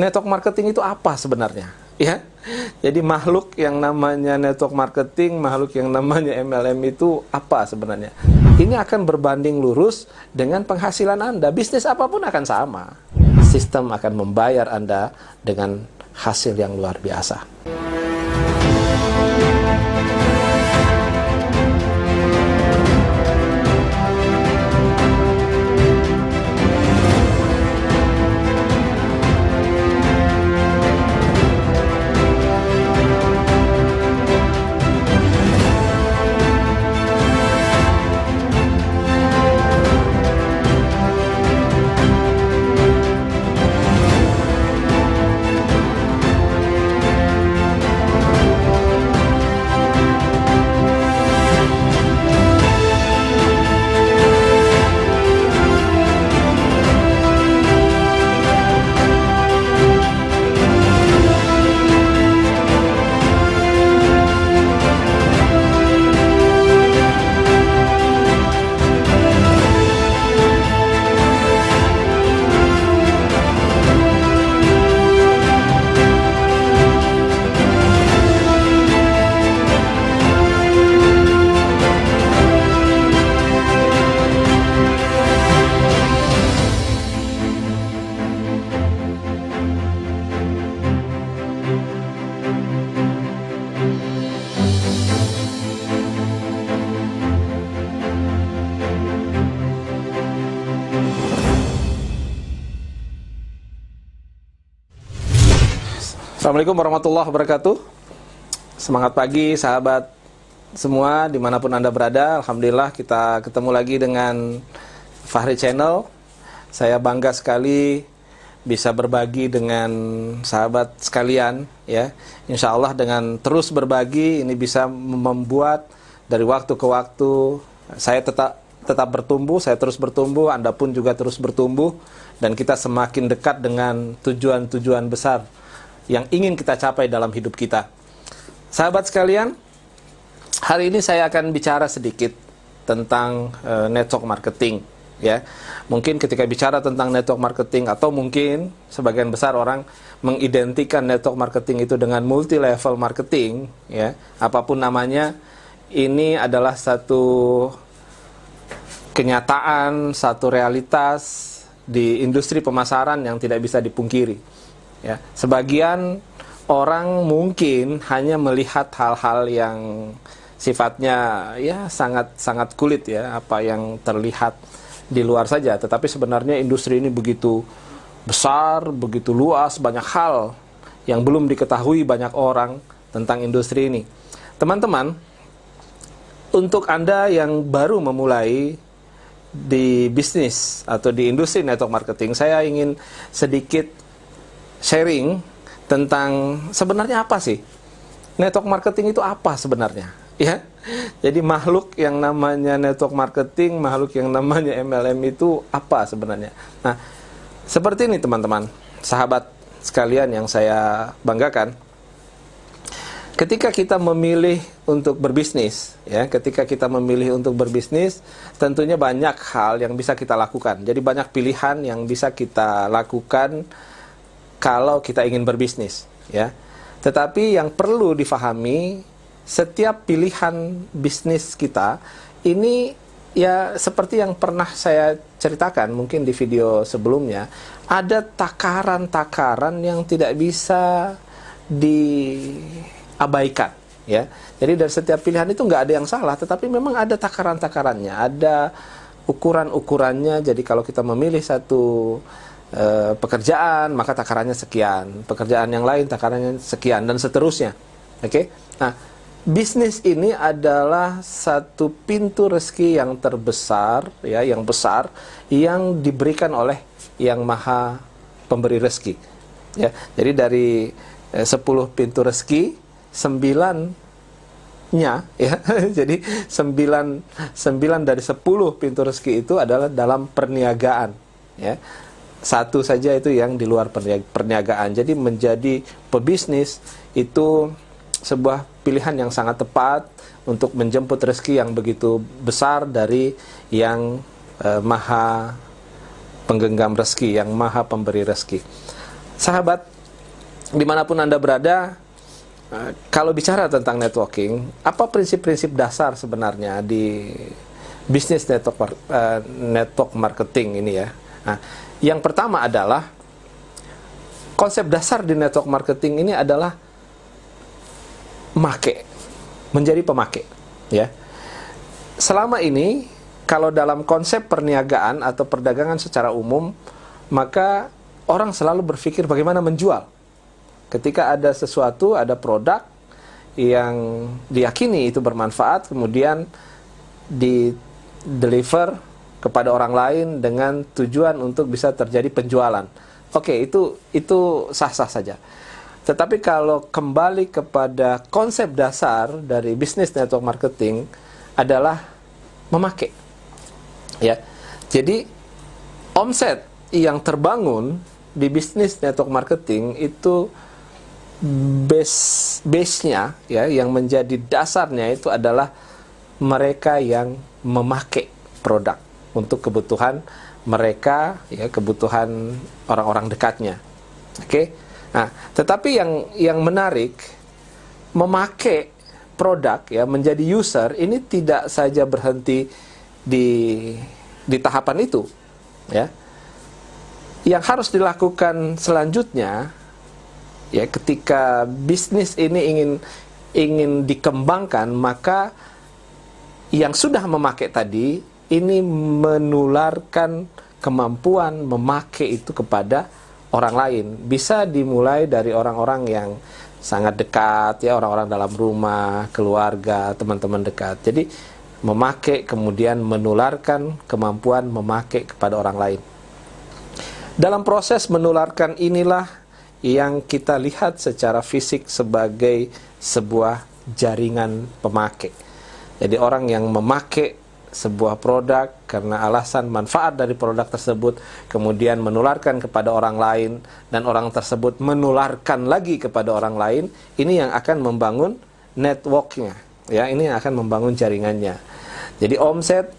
network marketing itu apa sebenarnya? Ya, jadi makhluk yang namanya network marketing, makhluk yang namanya MLM itu apa sebenarnya? Ini akan berbanding lurus dengan penghasilan Anda. Bisnis apapun akan sama. Sistem akan membayar Anda dengan hasil yang luar biasa. Assalamualaikum warahmatullahi wabarakatuh. Semangat pagi sahabat semua dimanapun Anda berada. Alhamdulillah kita ketemu lagi dengan Fahri Channel. Saya bangga sekali bisa berbagi dengan sahabat sekalian, ya. Insya Allah dengan terus berbagi ini bisa membuat dari waktu ke waktu saya tetap bertumbuh, saya terus bertumbuh, Anda pun juga terus bertumbuh, dan kita semakin dekat dengan tujuan-tujuan besar yang ingin kita capai dalam hidup kita. Sahabat sekalian, hari ini saya akan bicara sedikit tentang network marketing, ya. Mungkin ketika bicara tentang network marketing, atau mungkin sebagian besar orang mengidentikan network marketing itu dengan multi level marketing, ya. Apapun namanya, ini adalah satu kenyataan, satu realitas di industri pemasaran yang tidak bisa dipungkiri. Ya, sebagian orang mungkin hanya melihat hal-hal yang sifatnya ya sangat kulit, ya, apa yang terlihat di luar saja. Tetapi sebenarnya industri ini begitu besar, begitu luas, banyak hal yang belum diketahui banyak orang tentang industri ini. Teman-teman, untuk Anda yang baru memulai di bisnis atau di industri network marketing, saya ingin sedikit sharing tentang sebenarnya apa sih network marketing itu apa sebenarnya, ya. Jadi makhluk yang namanya network marketing, makhluk yang namanya MLM itu apa sebenarnya. Nah, seperti ini teman-teman, sahabat sekalian yang saya banggakan. Ketika kita memilih untuk berbisnis, ya, ketika kita memilih untuk berbisnis, tentunya banyak hal yang bisa kita lakukan. Jadi banyak pilihan yang bisa kita lakukan kalau kita ingin berbisnis, ya. Tetapi yang perlu difahami, setiap pilihan bisnis kita ini, ya, seperti yang pernah saya ceritakan mungkin di video sebelumnya, ada takaran-takaran yang tidak bisa diabaikan, ya. Jadi dari setiap pilihan itu nggak ada yang salah, tetapi memang ada takaran-takarannya, ada ukuran-ukurannya. Jadi kalau kita memilih satu pekerjaan, maka takarannya sekian, pekerjaan yang lain takarannya sekian, dan seterusnya. Oke? Nah, bisnis ini adalah satu pintu rezeki yang terbesar, ya, yang besar, yang diberikan oleh Yang Maha Pemberi rezeki, ya. Jadi dari 10 pintu rezeki, 9-nya, ya. Jadi 9 dari 10 pintu rezeki itu adalah dalam perniagaan, ya. Satu saja itu yang di luar perniagaan. Jadi menjadi pebisnis itu sebuah pilihan yang sangat tepat untuk menjemput rezeki yang begitu besar dari Yang Maha Penggenggam rezeki, Yang Maha Pemberi rezeki. Sahabat, dimanapun Anda berada, kalau bicara tentang networking, apa prinsip-prinsip dasar sebenarnya di bisnis network marketing ini ya? Nah, yang pertama adalah konsep dasar di network marketing ini adalah menjadi pemakai, ya. Selama ini, kalau dalam konsep perniagaan atau perdagangan secara umum, maka orang selalu berpikir bagaimana menjual. Ketika ada sesuatu, ada produk yang diyakini itu bermanfaat, kemudian di-deliver kepada orang lain dengan tujuan untuk bisa terjadi penjualan. Oke, itu sah-sah saja. Tetapi kalau kembali kepada konsep dasar dari bisnis network marketing adalah memakai. Ya. Jadi omset yang terbangun di bisnis network marketing itu base-nya ya, yang menjadi dasarnya itu adalah mereka yang memakai produk untuk kebutuhan mereka, ya, kebutuhan orang-orang dekatnya. Oke. Nah, tetapi yang menarik, memakai produk ya, menjadi user ini tidak saja berhenti di tahapan itu, ya. Yang harus dilakukan selanjutnya, ya, ketika bisnis ini ingin dikembangkan, maka yang sudah memakai tadi ini menularkan kemampuan memakai itu kepada orang lain. Bisa dimulai dari orang-orang yang sangat dekat, ya, orang-orang dalam rumah, keluarga, teman-teman dekat. Jadi memakai kemudian menularkan kemampuan memakai kepada orang lain. Dalam proses menularkan inilah yang kita lihat secara fisik sebagai sebuah jaringan pemakai. Jadi orang yang memakai sebuah produk karena alasan manfaat dari produk tersebut, kemudian menularkan kepada orang lain, dan orang tersebut menularkan lagi kepada orang lain, ini yang akan membangun networknya, ya, ini yang akan membangun jaringannya. Jadi omset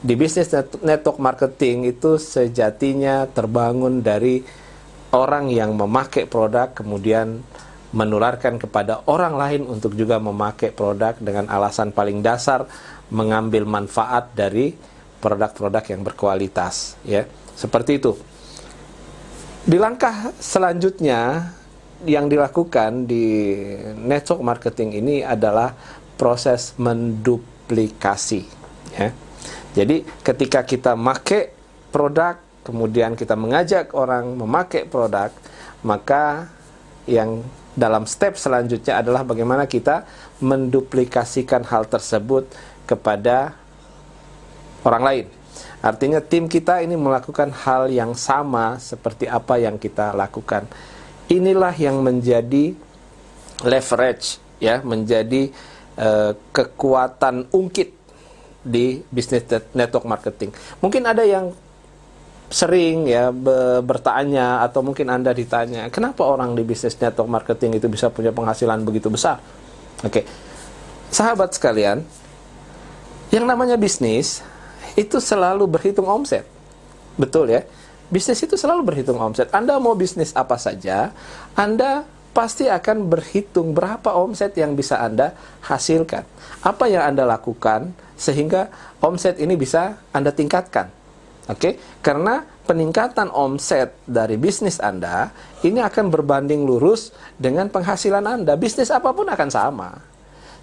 di bisnis network marketing itu sejatinya terbangun dari orang yang memakai produk kemudian menularkan kepada orang lain untuk juga memakai produk dengan alasan paling dasar mengambil manfaat dari produk-produk yang berkualitas, ya. Seperti itu. Di langkah selanjutnya yang dilakukan di network marketing ini adalah proses menduplikasi, ya. Jadi ketika kita pakai produk kemudian kita mengajak orang memakai produk, maka yang dalam step selanjutnya adalah bagaimana kita menduplikasikan hal tersebut kepada orang lain. Artinya tim kita ini melakukan hal yang sama seperti apa yang kita lakukan. Inilah yang menjadi leverage, ya, menjadi kekuatan ungkit di bisnis network marketing. Mungkin ada yang sering ya bertanya, atau mungkin Anda ditanya, kenapa orang di bisnis network marketing itu bisa punya penghasilan begitu besar? Oke. Sahabat sekalian, yang namanya bisnis itu selalu berhitung omset. Betul ya? Bisnis itu selalu berhitung omset. Anda mau bisnis apa saja, Anda pasti akan berhitung berapa omset yang bisa Anda hasilkan. Apa yang Anda lakukan sehingga omset ini bisa Anda tingkatkan. Oke, karena peningkatan omset dari bisnis Anda ini akan berbanding lurus dengan penghasilan Anda. Bisnis apapun akan sama.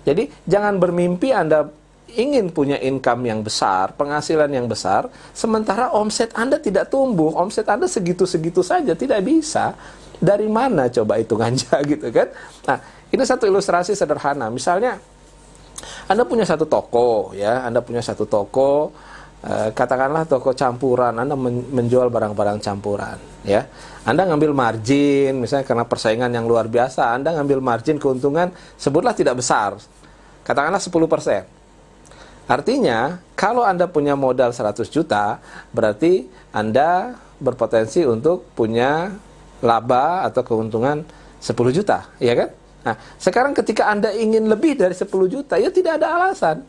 Jadi jangan bermimpi Anda ingin punya income yang besar, penghasilan yang besar, sementara omset Anda tidak tumbuh, omset Anda segitu-segitu saja, tidak bisa. Dari mana coba hitungannya gitu kan? Nah, ini satu ilustrasi sederhana. Misalnya Anda punya satu toko, ya, Anda punya satu toko. Katakanlah toko campuran, Anda menjual barang-barang campuran, ya. Anda ngambil margin, misalnya karena persaingan yang luar biasa, Anda ngambil margin keuntungan, sebutlah tidak besar, katakanlah 10%. Artinya, kalau Anda punya modal 100 juta, berarti Anda berpotensi untuk punya laba atau keuntungan 10 juta, ya kan? Nah, sekarang ketika Anda ingin lebih dari 10 juta, ya tidak ada alasan.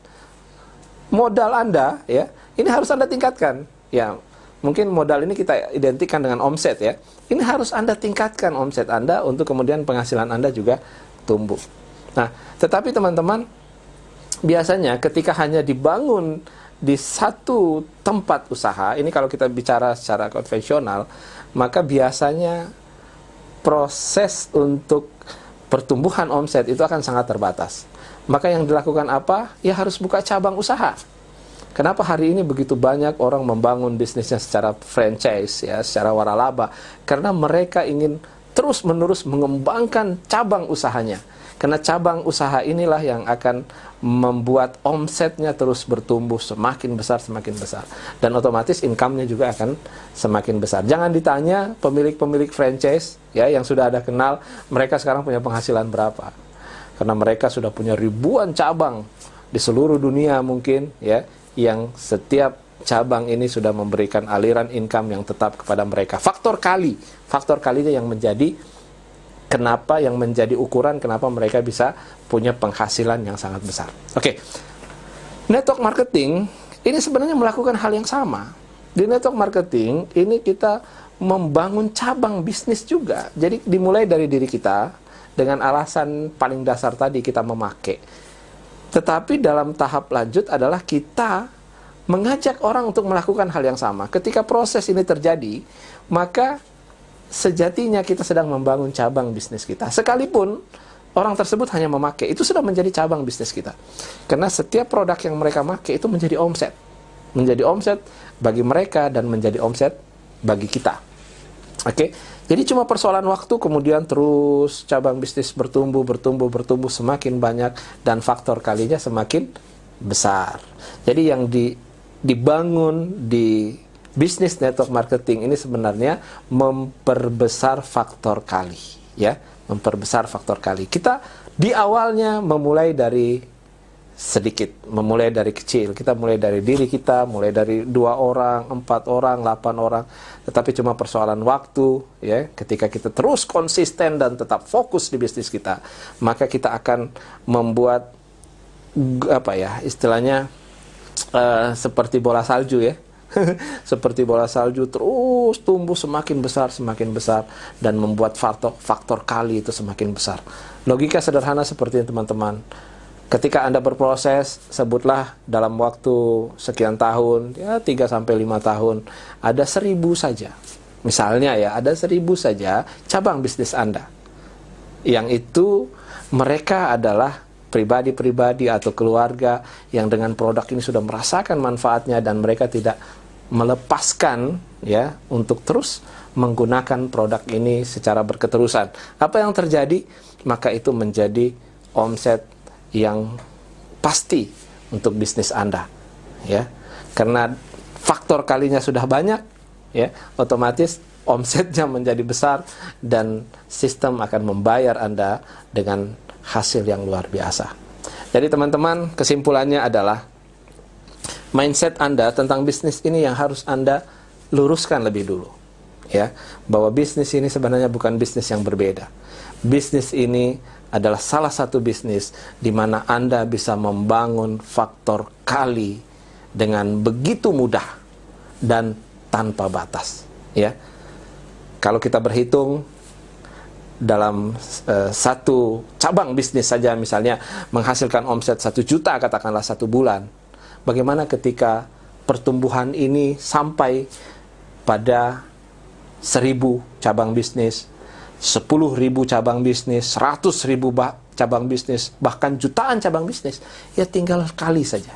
Modal Anda, ya, ini harus Anda tingkatkan. Ya, mungkin modal ini kita identikan dengan omset ya. Ini harus Anda tingkatkan omset Anda untuk kemudian penghasilan Anda juga tumbuh. Nah, tetapi teman-teman, biasanya ketika hanya dibangun di satu tempat usaha, ini kalau kita bicara secara konvensional, maka biasanya proses untuk pertumbuhan omset itu akan sangat terbatas. Maka yang dilakukan apa? Ya harus buka cabang usaha. Kenapa hari ini begitu banyak orang membangun bisnisnya secara franchise, ya, secara waralaba? Karena mereka ingin terus-menerus mengembangkan cabang usahanya. Karena cabang usaha inilah yang akan membuat omsetnya terus bertumbuh semakin besar, semakin besar. Dan otomatis income-nya juga akan semakin besar. Jangan ditanya pemilik-pemilik franchise ya yang sudah ada kenal, mereka sekarang punya penghasilan berapa. Karena mereka sudah punya ribuan cabang di seluruh dunia mungkin ya, yang setiap cabang ini sudah memberikan aliran income yang tetap kepada mereka. Faktor kalinya yang menjadi kenapa, yang menjadi ukuran kenapa mereka bisa punya penghasilan yang sangat besar. Oke. Network marketing ini sebenarnya melakukan hal yang sama. Di network marketing ini kita membangun cabang bisnis juga. Jadi dimulai dari diri kita dengan alasan paling dasar tadi, kita memakai. Tetapi dalam tahap lanjut adalah kita mengajak orang untuk melakukan hal yang sama. Ketika proses ini terjadi, maka sejatinya kita sedang membangun cabang bisnis kita. Sekalipun orang tersebut hanya memakai, itu sudah menjadi cabang bisnis kita. Karena setiap produk yang mereka pakai itu menjadi omset. Menjadi omset bagi mereka dan menjadi omset bagi kita. Oke? Jadi cuma persoalan waktu, kemudian terus cabang bisnis bertumbuh, semakin banyak, dan faktor kalinya semakin besar. Jadi yang dibangun di bisnis network marketing ini sebenarnya memperbesar faktor kali, ya, memperbesar faktor kali. Kita di awalnya memulai dari sedikit, memulai dari kecil. Kita mulai dari diri kita, mulai dari 2 orang, 4 orang, 8 orang. Tetapi cuma persoalan waktu, ya. Ketika kita terus konsisten dan tetap fokus di bisnis kita, maka kita akan membuat apa ya, istilahnya seperti bola salju ya. Seperti bola salju terus tumbuh semakin besar dan membuat faktor kali itu semakin besar. Logika sederhana seperti ini teman-teman. Ketika Anda berproses, sebutlah dalam waktu sekian tahun, ya 3-5 tahun, ada 1000 saja. Misalnya ya, ada 1000 saja cabang bisnis Anda. Yang itu mereka adalah pribadi-pribadi atau keluarga yang dengan produk ini sudah merasakan manfaatnya dan mereka tidak melepaskan ya untuk terus menggunakan produk ini secara berketerusan. Apa yang terjadi? Maka itu menjadi omset yang pasti untuk bisnis Anda, ya. Karena faktor kalinya sudah banyak, ya, otomatis omsetnya menjadi besar dan sistem akan membayar Anda dengan hasil yang luar biasa. Jadi teman-teman, kesimpulannya adalah mindset Anda tentang bisnis ini yang harus Anda luruskan lebih dulu, ya, bahwa bisnis ini sebenarnya bukan bisnis yang berbeda. Bisnis ini adalah salah satu bisnis di mana Anda bisa membangun faktor kali dengan begitu mudah dan tanpa batas, ya. Kalau kita berhitung dalam satu cabang bisnis saja, misalnya menghasilkan omset 1 juta katakanlah 1 bulan, bagaimana ketika pertumbuhan ini sampai pada 1000 cabang bisnis, 10.000 cabang bisnis, 100.000 cabang bisnis, bahkan jutaan cabang bisnis, ya tinggal kali saja.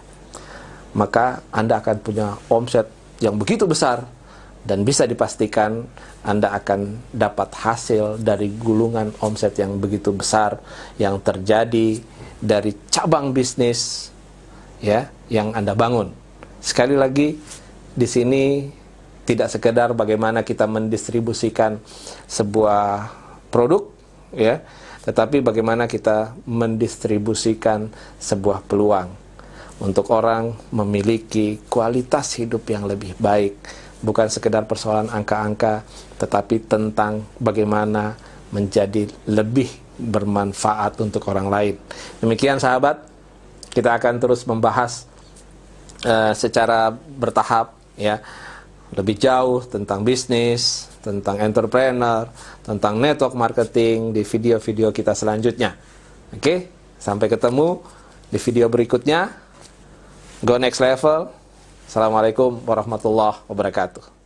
Maka Anda akan punya omset yang begitu besar dan bisa dipastikan Anda akan dapat hasil dari gulungan omset yang begitu besar yang terjadi dari cabang bisnis ya yang Anda bangun. Sekali lagi, di sini tidak sekedar bagaimana kita mendistribusikan sebuah produk, ya, tetapi bagaimana kita mendistribusikan sebuah peluang untuk orang memiliki kualitas hidup yang lebih baik. Bukan sekedar persoalan angka-angka, tetapi tentang bagaimana menjadi lebih bermanfaat untuk orang lain. Demikian sahabat, kita akan terus membahas secara bertahap, ya, lebih jauh tentang bisnis, tentang entrepreneur, tentang network marketing di video-video kita selanjutnya. Oke, sampai ketemu di video berikutnya. Go next level. Assalamualaikum warahmatullahi wabarakatuh.